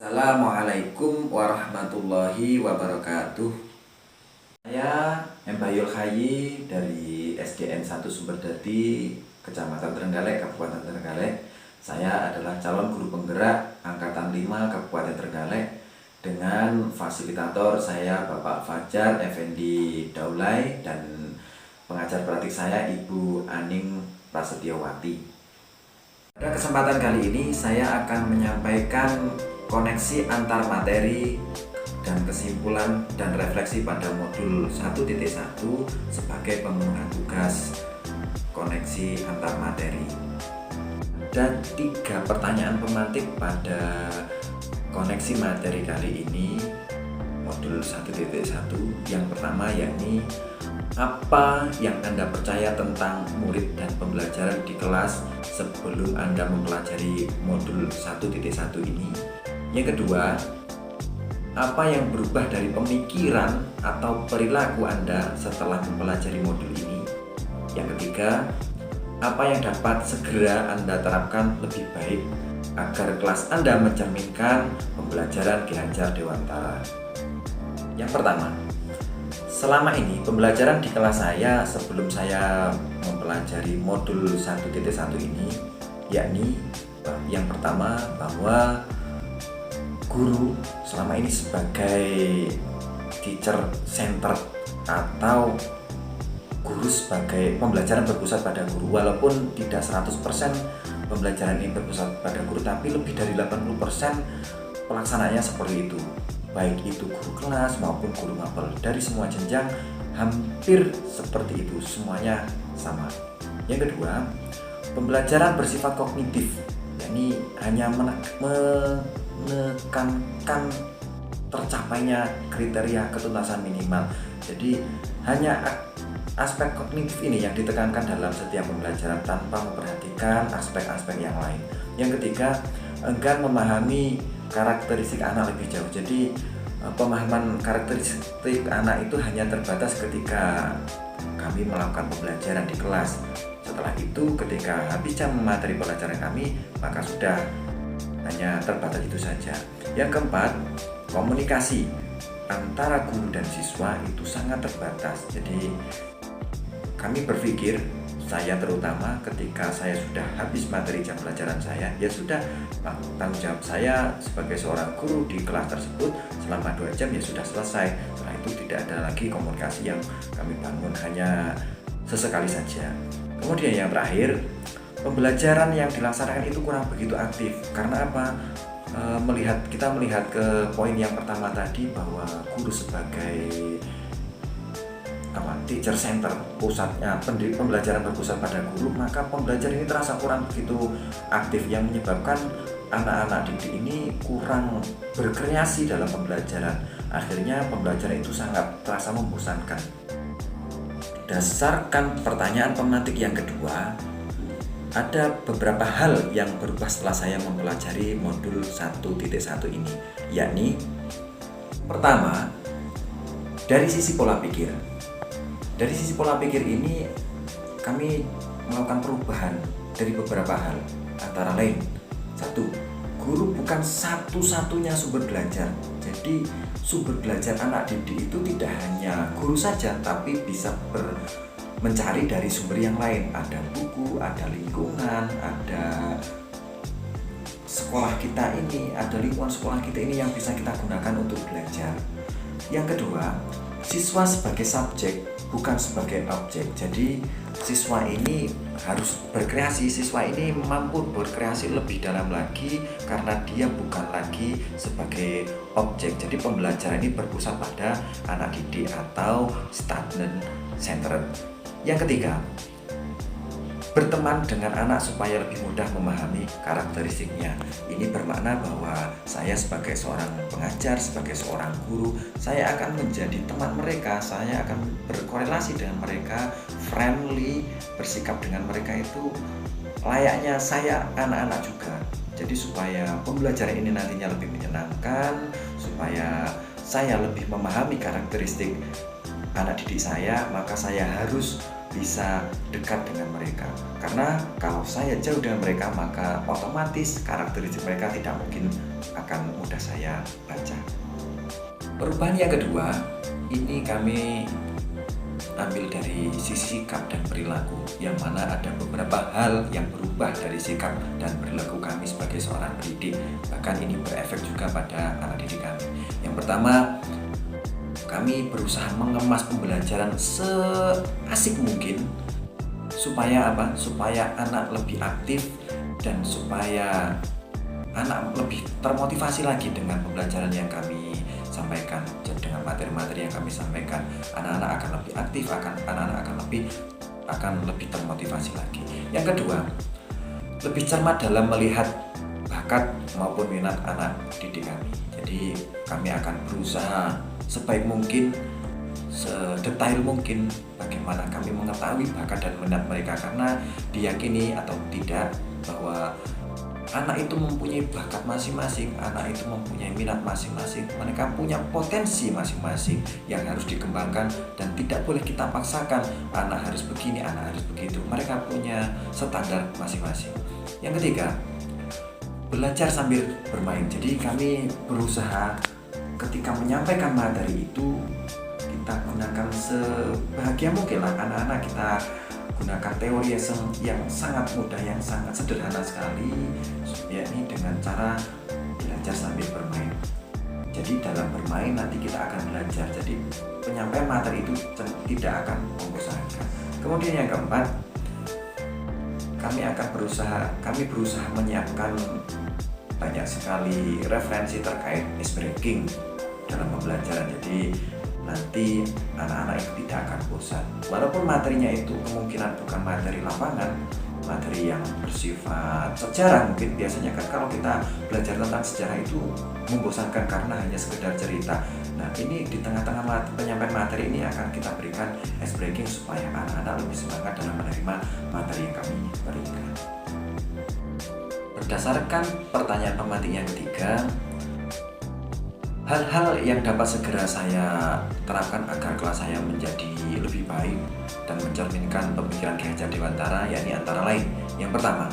Assalamualaikum warahmatullahi wabarakatuh. Saya Embayul Khayi dari SDN 1 Sumberdadi, Kecamatan Trenggalek, Kabupaten Trenggalek. Saya adalah calon guru penggerak Angkatan 5 Kabupaten Trenggalek dengan fasilitator saya Bapak Fajar Effendi Daulay dan pengajar praktik saya Ibu Aning Prasetyowati. Pada kesempatan kali ini saya akan menyampaikan koneksi antar materi dan kesimpulan dan refleksi pada modul 1.1 sebagai pemenuhan tugas koneksi antar materi. Ada 3 pertanyaan pemantik pada koneksi materi kali ini modul 1.1. Yang pertama yakni, apa yang Anda percaya tentang murid dan pembelajaran di kelas sebelum Anda mempelajari modul 1.1 ini? Yang kedua, apa yang berubah dari pemikiran atau perilaku Anda setelah mempelajari modul ini? Yang ketiga, apa yang dapat segera Anda terapkan lebih baik agar kelas Anda mencerminkan pembelajaran Ki Hajar Dewantara? Yang pertama, selama ini pembelajaran di kelas saya sebelum saya mempelajari modul 1.1 ini, yakni yang pertama bahwa guru selama ini sebagai teacher center atau guru sebagai pembelajaran berpusat pada guru, walaupun tidak 100% pembelajaran ini berpusat pada guru, tapi lebih dari 80% pelaksanaannya seperti itu, baik itu guru kelas maupun guru mapel. Dari semua jenjang hampir seperti itu, semuanya sama. Yang kedua, pembelajaran bersifat kognitif, yakni hanya menekankan tercapainya kriteria ketuntasan minimal. Jadi hanya aspek kognitif ini yang ditekankan dalam setiap pembelajaran tanpa memperhatikan aspek-aspek yang lain. Yang ketiga, enggan memahami karakteristik anak lebih jauh. Jadi pemahaman karakteristik anak itu hanya terbatas ketika kami melakukan pembelajaran di kelas. Setelah itu, ketika habis jam materi pelajaran kami, maka sudah hanya terbatas itu saja. Yang keempat, komunikasi antara guru dan siswa itu sangat terbatas. Jadi kami berpikir, saya terutama ketika saya sudah habis materi jam pelajaran saya, ya sudah, tanggung jawab saya sebagai seorang guru di kelas tersebut selama 2 jam ya sudah selesai. Setelah itu tidak ada lagi komunikasi yang kami bangun, hanya sesekali saja. Kemudian yang terakhir, pembelajaran yang dilaksanakan itu kurang begitu aktif. Karena apa? Kita melihat ke poin yang pertama tadi, bahwa guru sebagai teacher center, pusatnya pembelajaran berpusat pada guru, maka pembelajaran ini terasa kurang begitu aktif, yang menyebabkan anak-anak didik ini kurang berkreasi dalam pembelajaran. Akhirnya pembelajaran itu sangat terasa membosankan. Berdasarkan pertanyaan pemantik yang kedua, ada beberapa hal yang berubah setelah saya mempelajari modul 1.1 ini, yakni pertama, dari sisi pola pikir. Dari sisi pola pikir ini kami melakukan perubahan dari beberapa hal, antara lain, 1. Guru bukan satu-satunya sumber belajar. Jadi sumber belajar anak didik itu tidak hanya guru saja, tapi bisa mencari dari sumber yang lain. Ada buku, ada lingkungan, ada sekolah kita ini, ada lingkungan sekolah kita ini yang bisa kita gunakan untuk belajar. Yang kedua, siswa sebagai subjek, bukan sebagai objek. Jadi siswa ini harus berkreasi, siswa ini mampu berkreasi lebih dalam lagi karena dia bukan lagi sebagai objek. Jadi pembelajaran ini berpusat pada anak didik atau student centered. Yang ketiga, berteman dengan anak supaya lebih mudah memahami karakteristiknya. Ini bermakna bahwa saya sebagai seorang pengajar, sebagai seorang guru, saya akan menjadi teman mereka, saya akan berkorelasi dengan mereka, friendly, bersikap dengan mereka itu layaknya saya anak-anak juga. Jadi supaya pembelajaran ini nantinya lebih menyenangkan, supaya saya lebih memahami karakteristik anak didik saya, maka saya harus bisa dekat dengan mereka. Karena kalau saya jauh dengan mereka, maka otomatis karakteristik mereka tidak mungkin akan mudah saya baca. Perubahan yang kedua, ini kami ambil dari sisi sikap dan perilaku, yang mana ada beberapa hal yang berubah dari sikap dan perilaku kami sebagai seorang pendidik. Bahkan ini berefek juga pada anak didik kami. Yang pertama, kami berusaha mengemas pembelajaran seasik mungkin supaya apa? Supaya anak lebih aktif dan supaya anak lebih termotivasi lagi dengan pembelajaran yang kami sampaikan. Dengan materi-materi yang kami sampaikan, anak-anak akan lebih aktif, anak-anak akan lebih termotivasi lagi. Yang kedua, lebih cermat dalam melihat bakat maupun minat anak didik kami. Jadi kami akan berusaha sebaik mungkin, sedetail mungkin bagaimana kami mengetahui bakat dan minat mereka, karena diyakini atau tidak bahwa anak itu mempunyai bakat masing-masing, anak itu mempunyai minat masing-masing, mereka punya potensi masing-masing yang harus dikembangkan dan tidak boleh kita paksakan anak harus begini, anak harus begitu. Mereka punya standar masing-masing. Yang ketiga, belajar sambil bermain. Jadi kami berusaha ketika menyampaikan materi itu kita gunakan sebahagia mungkin lah, anak-anak kita gunakan teori yang sangat mudah, yang sangat sederhana sekali, yakni dengan cara belajar sambil bermain. Jadi dalam bermain nanti kita akan belajar, jadi penyampaian materi itu tidak akan membosankan. Kemudian yang keempat, kami berusaha menyiapkan banyak sekali referensi terkait ice breaking dalam pembelajaran. Jadi nanti anak-anak itu tidak akan bosan. Walaupun materinya itu kemungkinan bukan materi lapangan, materi yang bersifat sejarah mungkin. Biasanya kan kalau kita belajar tentang sejarah itu membosankan karena hanya sekedar cerita. Nah, ini di tengah-tengah penyampaian materi ini akan kita berikan ice breaking supaya anak-anak lebih semangat dalam menerima materi yang kami berikan. Berdasarkan pertanyaan pemantik yang ketiga, hal-hal yang dapat segera saya terapkan agar kelas saya menjadi lebih baik dan mencerminkan pemikiran Ki Hajar Dewantara, yakni antara lain. Yang pertama,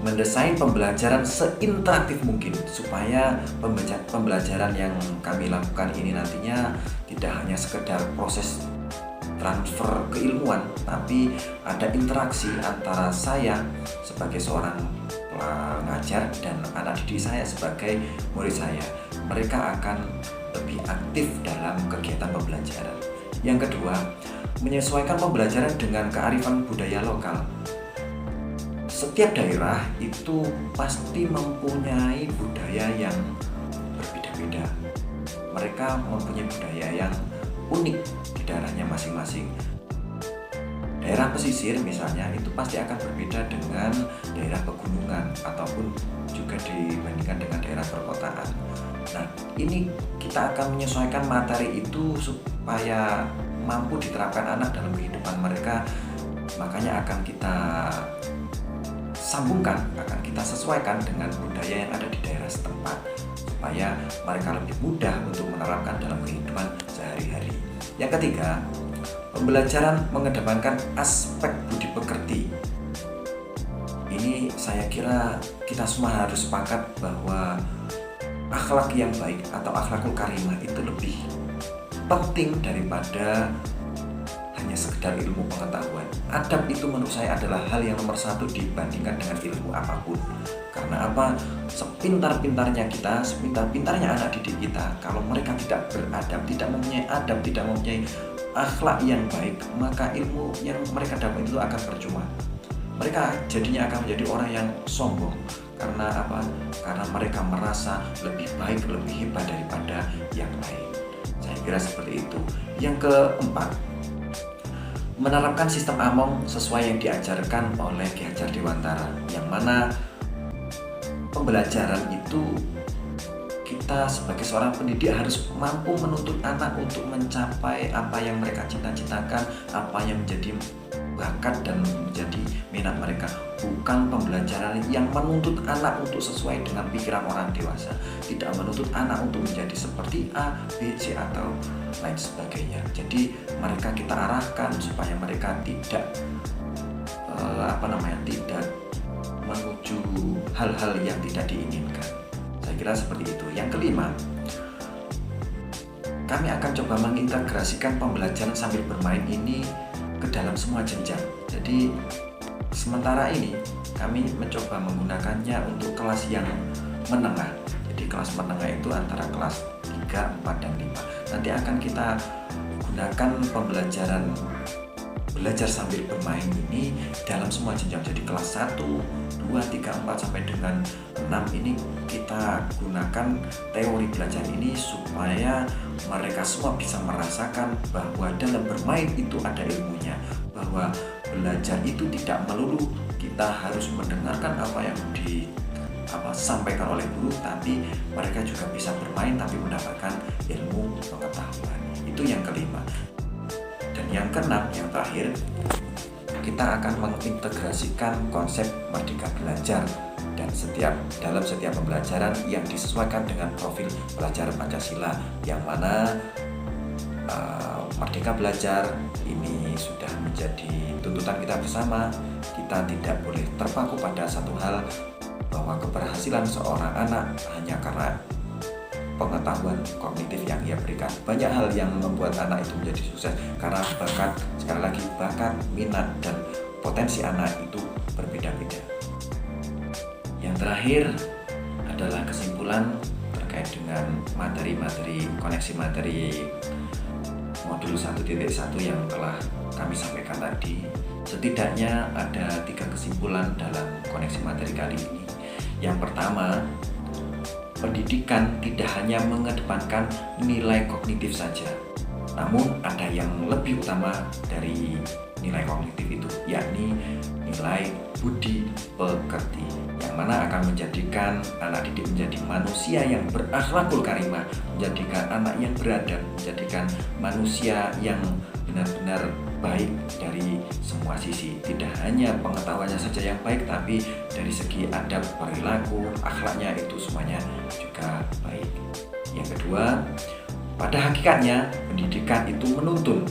mendesain pembelajaran seinteraktif mungkin supaya pembelajaran yang kami lakukan ini nantinya tidak hanya sekedar proses transfer keilmuan, tapi ada interaksi antara saya sebagai seorang pengajar dan anak didik saya sebagai murid saya. Mereka akan lebih aktif dalam kegiatan pembelajaran. Yang kedua, menyesuaikan pembelajaran dengan kearifan budaya lokal. Setiap daerah itu pasti mempunyai budaya yang berbeda-beda. Mereka mempunyai budaya yang unik di daerahnya masing-masing. Daerah pesisir misalnya itu pasti akan berbeda dengan daerah pegunungan ataupun juga dibandingkan dengan daerah perkotaan. Nah, ini kita akan menyesuaikan materi itu supaya mampu diterapkan anak dalam kehidupan mereka. Makanya akan kita sambungkan, akan kita sesuaikan dengan budaya yang ada di daerah setempat supaya mereka lebih mudah untuk menerapkan dalam kehidupan sehari-hari. Yang ketiga, pembelajaran mengedepankan aspek budi pekerti. Ini saya kira kita semua harus sepakat bahwa akhlak yang baik atau akhlakul karimah itu lebih penting daripada hanya sekedar ilmu pengetahuan. Adab itu menurut saya adalah hal yang nomor satu dibandingkan dengan ilmu apapun. Karena apa? Sepintar-pintarnya kita, sepintar-pintarnya anak didik kita, kalau mereka tidak beradab, tidak mempunyai adab, tidak mempunyai akhlak yang baik, maka ilmu yang mereka dapat itu akan percuma. Mereka jadinya akan menjadi orang yang sombong. Karena apa? Karena mereka merasa lebih baik, lebih hebat daripada yang lain. Saya kira seperti itu. Yang keempat, menerapkan sistem AMOM sesuai yang diajarkan oleh Ki Hajar Dewantara, yang mana pembelajaran itu kita sebagai seorang pendidik harus mampu menuntut anak untuk mencapai apa yang mereka cita-citakan, apa yang menjadi bakat dan menjadi minat mereka, bukan pembelajaran yang menuntut anak untuk sesuai dengan pikiran orang dewasa, tidak menuntut anak untuk menjadi seperti A, B, C atau lain sebagainya. Jadi mereka kita arahkan supaya mereka tidak tidak menuju hal-hal yang tidak diinginkan. Saya kira seperti itu. Yang kelima, kami akan coba mengintegrasikan pembelajaran sambil bermain ini ke dalam semua jenjang. Jadi sementara ini kami mencoba menggunakannya untuk kelas yang menengah. Jadi kelas menengah itu antara kelas 3, 4, dan 5. Nanti akan kita gunakan pembelajaran belajar sambil bermain ini dalam semua jenjang. Jadi kelas 1, 2, 3, 4 sampai dengan 6 ini kita gunakan teori belajar ini supaya mereka semua bisa merasakan bahwa dalam bermain itu ada ilmunya, bahwa belajar itu tidak melulu kita harus mendengarkan apa yang disampaikan oleh guru, tapi mereka juga bisa bermain tapi mendapatkan ilmu pengetahuan. Itu yang kelima. Dan yang keenam, yang terakhir, kita akan mengintegrasikan konsep merdeka belajar dan dalam setiap pembelajaran yang disesuaikan dengan profil pelajar Pancasila, yang mana merdeka belajar ini sudah menjadi tuntutan kita bersama. Kita tidak boleh terpaku pada satu hal, bahwa keberhasilan seorang anak hanya karena pengetahuan kognitif yang ia berikan. Banyak hal yang membuat anak itu menjadi sukses karena bakat, sekali lagi bakat, minat, dan potensi anak itu berbeda-beda. Yang terakhir adalah kesimpulan terkait dengan materi-materi, koneksi materi modul 1.1 yang telah kami sampaikan tadi. Setidaknya ada 3 kesimpulan dalam koneksi materi kali ini. Yang pertama, pendidikan tidak hanya mengedepankan nilai kognitif saja, namun ada yang lebih utama dari nilai kognitif itu, yakni nilai budi pekerti, yang mana akan menjadikan anak didik menjadi manusia yang berakhlakul karimah, menjadikan anak yang beradab, menjadikan manusia yang benar-benar baik dari semua sisi. Tidak hanya pengetahuannya saja yang baik, tapi dari segi adab, perilaku, akhlaknya itu semuanya juga baik. Yang kedua, pada hakikatnya pendidikan itu menuntun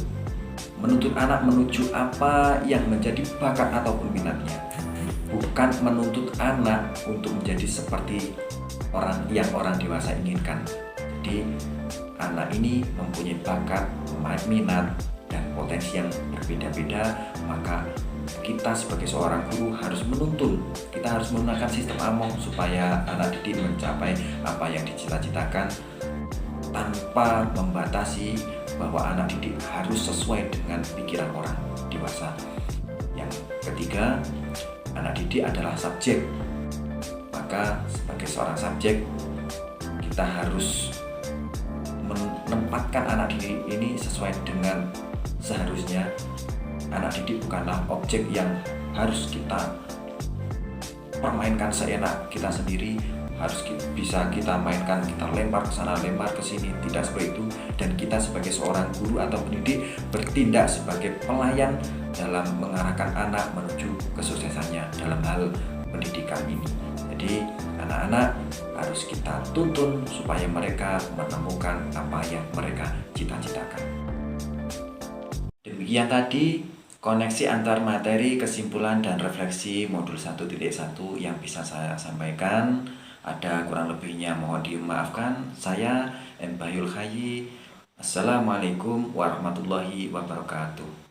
anak menuju apa yang menjadi bakat ataupun minatnya, bukan menuntut anak untuk menjadi seperti orang dewasa inginkan. Jadi anak ini mempunyai bakat, minat, dan potensi yang berbeda-beda, maka kita sebagai seorang guru harus menuntun. Kita harus menggunakan sistem among supaya anak didik mencapai apa yang dicita-citakan tanpa membatasi bahwa anak didik harus sesuai dengan pikiran orang dewasa. Yang ketiga, anak didik adalah subjek. Maka sebagai seorang subjek, kita harus menempatkan anak didik ini sesuai dengan seharusnya. Anak didik bukanlah objek yang harus kita permainkan seenak kita sendiri, harus bisa kita mainkan, kita lempar ke sana, lempar ke sini, tidak seperti itu. Dan kita sebagai seorang guru atau pendidik bertindak sebagai pelayan dalam mengarahkan anak menuju kesuksesannya dalam hal pendidikan ini. Jadi anak-anak harus kita tuntun supaya mereka menemukan apa yang mereka cita-citakan. Demikian tadi koneksi antar materi, kesimpulan, dan refleksi modul 1.1 yang bisa saya sampaikan. Ada kurang lebihnya mohon dimaafkan. Saya M. Bayul Khayyi. Assalamualaikum warahmatullahi wabarakatuh.